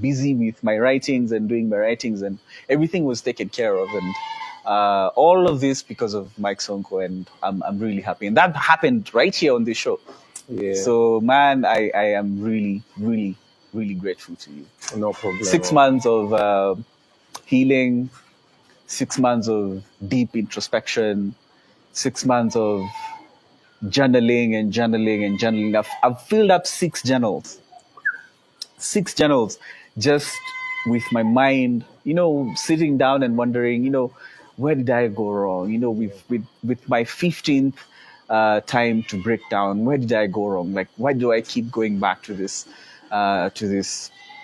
busy with my writings and doing my writings, and everything was taken care of. And all of this because of Mike Sonko, and I'm really happy. And that happened right here on this show. Yeah. So, man, I am really, really, really grateful to you. No problem. 6 months of healing, 6 months of deep introspection, 6 months of journaling and journaling and journaling. I've filled up 6 journals. 6 journals just with my mind, sitting down and wondering, where did I go wrong? With my 15th time to break down, where did I go wrong? Like, why do I keep going back to this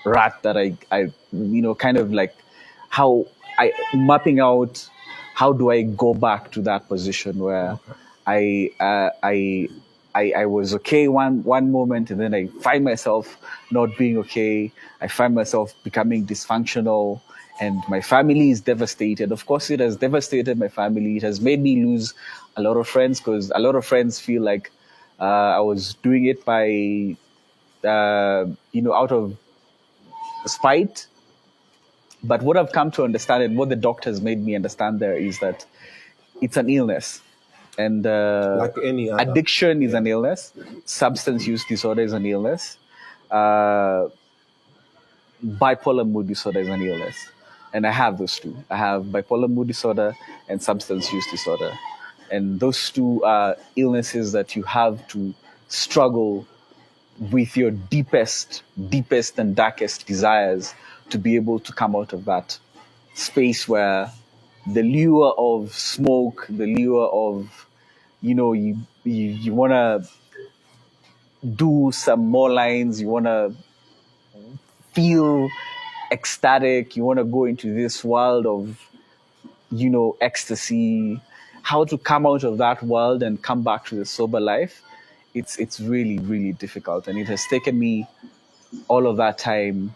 rat that I kind of like how I mapping out how do I go back to that position where I was okay one moment, and then I find myself not being okay. I find myself becoming dysfunctional, and my family is devastated. Of course, it has devastated my family. It has made me lose a lot of friends, because a lot of friends feel like I was doing it by, out of spite. But what I've come to understand, and what the doctors made me understand there, is that it's an illness. And like any other. Addiction is an illness. Substance use disorder is an illness. Bipolar mood disorder is an illness. And I have those two. I have bipolar mood disorder and substance use disorder. And those two are illnesses that you have to struggle with your deepest and darkest desires to be able to come out of that space where the lure of smoke, the lure of, you want to do some more lines, you want to feel ecstatic, you want to go into this world of, ecstasy, how to come out of that world and come back to the sober life. It's really, really difficult. And it has taken me all of that time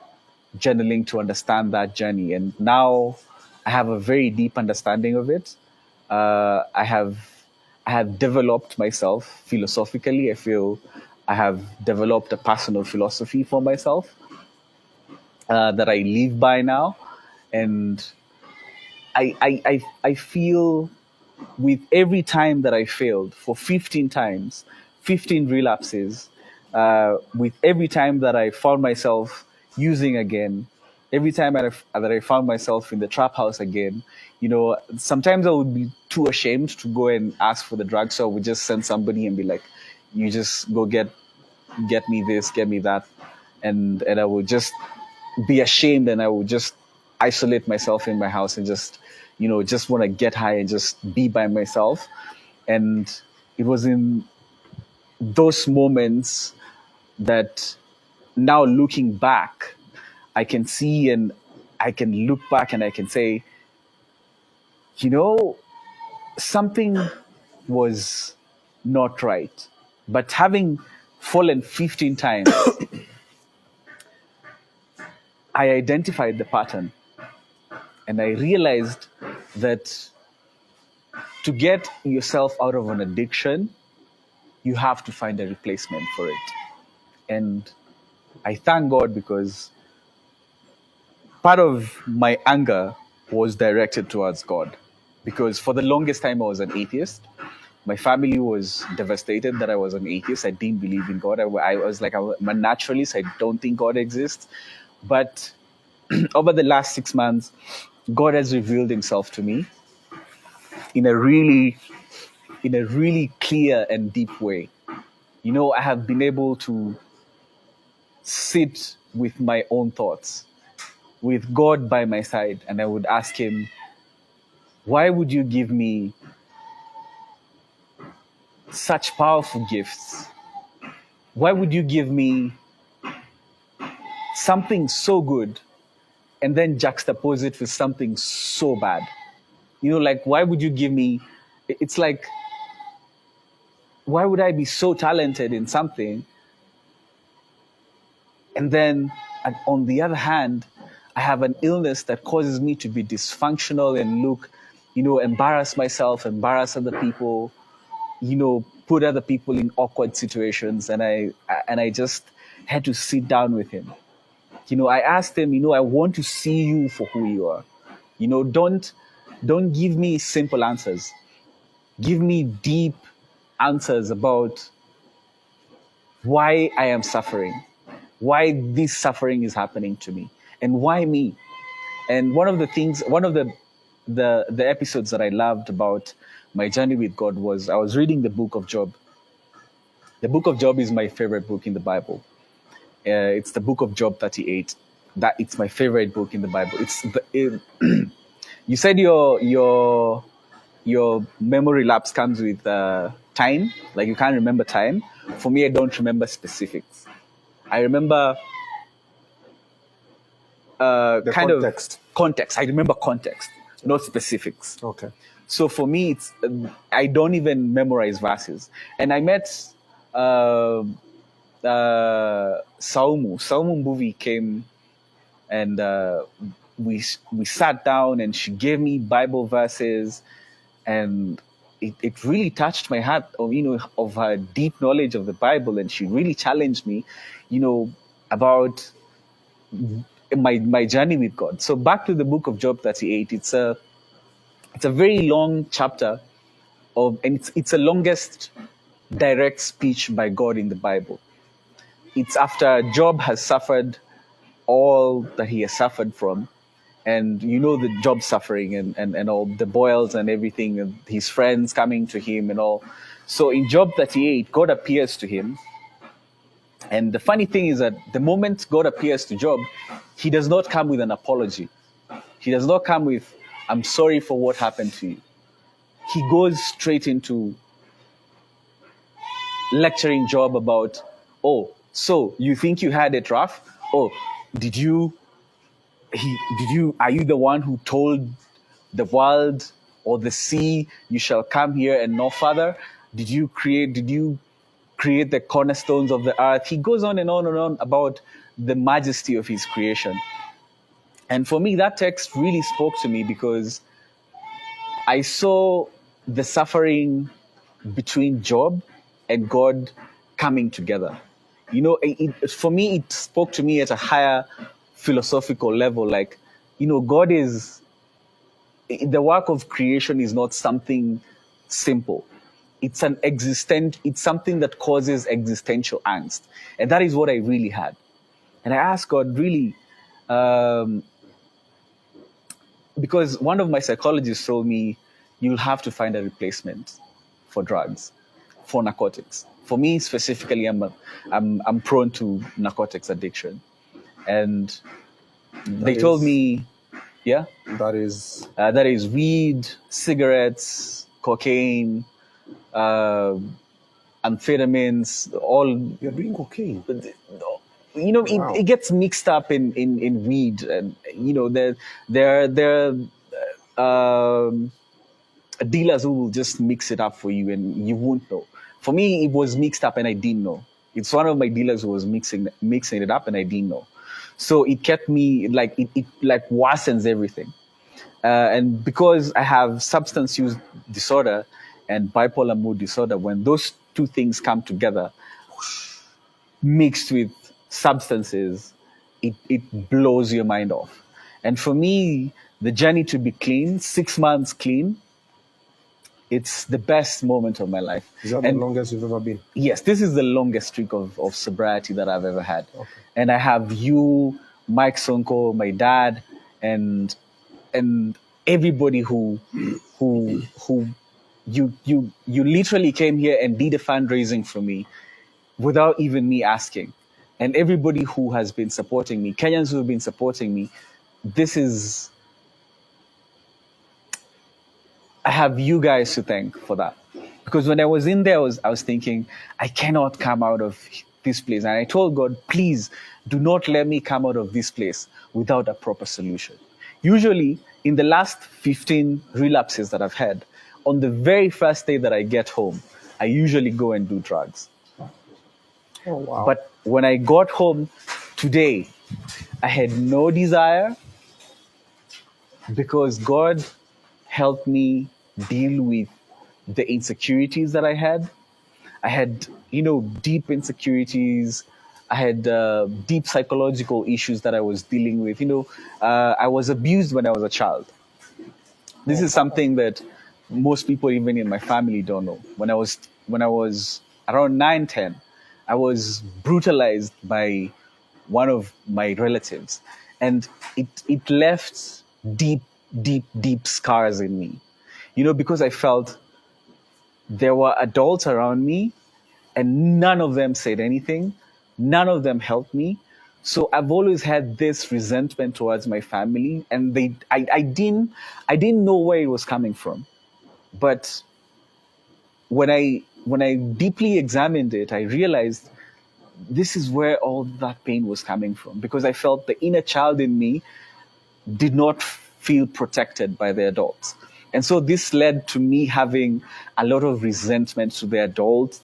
journaling to understand that journey. And now I have a very deep understanding of it. I have developed myself philosophically. I feel I have developed a personal philosophy for myself that I live by now. And I feel with every time that I failed for 15 times, 15 relapses, with every time that I found myself using again, every time that I found myself in the trap house again, sometimes I would be too ashamed to go and ask for the drug, so I would just send somebody and be like, you just go get me this, get me that. And I would just be ashamed, and I would just isolate myself in my house and just want to get high and just be by myself. And it was in those moments that now looking back, I can see and I can look back and I can say, something was not right. But having fallen 15 times, I identified the pattern, and I realized that to get yourself out of an addiction, you have to find a replacement for it. And I thank God, because part of my anger was directed towards God, because for the longest time I was an atheist. My family was devastated that I was an atheist. I didn't believe in God. I was like, I'm a naturalist. I don't think God exists. But over the last 6 months, God has revealed himself to me in a really clear and deep way. I have been able to sit with my own thoughts, with God by my side, and I would ask him, why would you give me such powerful gifts? Why would you give me something so good and then juxtapose it with something so bad? Why would you give me, it's like, why would I be so talented in something, and then on the other hand, I have an illness that causes me to be dysfunctional and look, embarrass myself, embarrass other people, put other people in awkward situations. And I just had to sit down with him. I asked him, I want to see you for who you are. Don't give me simple answers. Give me deep answers about why I am suffering, why this suffering is happening to me, and why me. And one of the episodes that I loved about my journey with God was I was reading the book of Job. The book of Job is my favorite book in the Bible. It's the book of Job 38. That it's my favorite book in the Bible. You said your memory lapse comes with time, like you can't remember time. For me, I don't remember specifics. I remember The kind context. of context. I remember context, not specifics. Okay. So for me, it's I don't even memorize verses. And I met Saumu. Saumu Mbuvi came and we sat down and she gave me Bible verses, and it really touched my heart of her deep knowledge of the Bible, and she really challenged me, about my journey with God. So back to the book of Job 38, it's a very long chapter and it's the longest direct speech by God in the Bible. It's after Job has suffered all that he has suffered from, and the Job suffering and all the boils and everything, and his friends coming to him and all. So in Job 38, God appears to him. And the funny thing is that the moment God appears to Job, he does not come with an apology. He does not come with, "I'm sorry for what happened to you." He goes straight into lecturing Job about, "Oh, so you think you had it rough? Oh, are you the one who told the world or the sea, you shall come here and no further? Did you create the cornerstones of the earth?" He goes on and on and on about the majesty of his creation. And for me, that text really spoke to me because I saw the suffering between Job and God coming together. For me, it spoke to me at a higher philosophical level. Like, God is, the work of creation is not something simple. It's something that causes existential angst. And that is what I really had. And I asked God, really, because one of my psychologists told me, you'll have to find a replacement for drugs, for narcotics. For me specifically, I'm prone to narcotics addiction. And they told me, yeah? That is That is weed, cigarettes, cocaine, amphetamines, all. you're doing cocaine. Wow. It gets mixed up in weed, and there are dealers who will just mix it up for you, and you won't know. For me, it was mixed up, and I didn't know. It's one of my dealers who was mixing it up, and I didn't know. So it kept me it worsens everything. And because I have substance use disorder and bipolar mood disorder, when those two things come together, mixed with substances, it blows your mind off. And for me, the journey to be clean, 6 months clean, it's the best moment of my life. Is that the longest you've ever been? Yes, this is the longest streak of sobriety that I've ever had. Okay. And I have you, Mike Sonko, my dad, and everybody who you literally came here and did a fundraising for me without even me asking. And everybody who has been supporting me, Kenyans who have been supporting me, I have you guys to thank for that. Because when I was in there, I was thinking, I cannot come out of this place. And I told God, please do not let me come out of this place without a proper solution. Usually, in the last 15 relapses that I've had, on the very first day that I get home, I usually go and do drugs. Oh, wow. But when I got home today, I had no desire because God helped me deal with the insecurities that I had. I had, deep insecurities I had deep psychological issues that I was dealing with. I was abused when I was a child. This is something that most people, even in my family, don't know. When I was around 9, 10, I was brutalized by one of my relatives, and it left deep, deep, deep scars in me. Because I felt there were adults around me, and none of them said anything. None of them helped me. So I've always had this resentment towards my family, and I didn't know where it was coming from. But when I deeply examined it, I realized this is where all that pain was coming from, because I felt the inner child in me did not feel protected by the adults. And so this led to me having a lot of resentment to the adults,